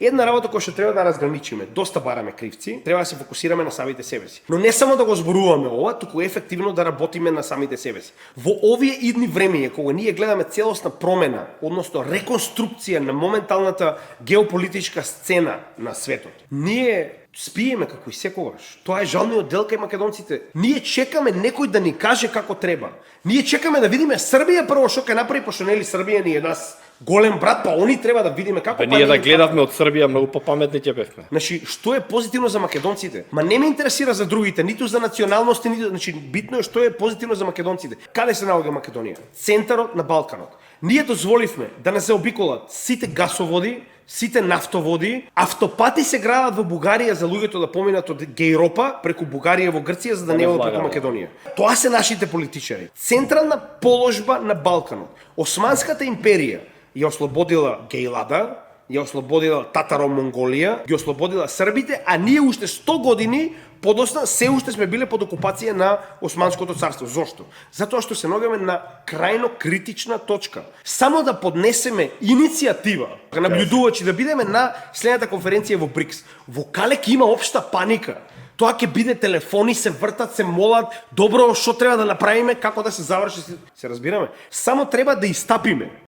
Една работа која што треба да разграничиме, доста бараме кривци, треба да се фокусираме на самите себе си. Но не само да го зборуваме ова, туку ефективно да работиме на самите себе си. Во овие идни времења кога ние гледаме целосна промена, односно реконструкција на моменталната геополитичка сцена на светот, ние спиеме како и секогаш. Тоа е жалниот дел кај македонците. Ние чекаме некој да ни каже како треба. Ние чекаме да видиме Србија прво што ќе направи, пошто нели Србија ни е нас голем брат, па они треба да видиме како. Ние да гледавме од Србија многу попаметни ќе бевме. Значи, што е позитивно за македонците? Ма не ме интересира за другите, ниту за националности, ниту, значи битно е што е позитивно за македонците. Каде се наоѓа Македонија? Центарот на Балканот. Ние дозволивме да не се обиколат сите гасоводи, сите нафтоводи, автопати се градат во Бугарија за луѓето да поминат од Гејропа преку Бугарија во Грција за да не одат преку Македонија. Тоа се нашите политичари. Централна положба на Балканот. Османската империја ја ослободила Гејлада, ја ослободила Татаро-Монголија, ги ослободила србите, а ние уште 100 години подосна се уште сме биле под окупација на Османското царство. Зошто? Затоа што се наоѓаме на крајно критична точка. Само да поднесеме иницијатива, наблюдувачи да бидеме на следната конференција во БРИКС. Во Калек има општа паника. Тоа ќе биде телефони, се вртат, се молат, добро, што треба да направиме, како да се заврши, се разбираме. Само треба да истапиме.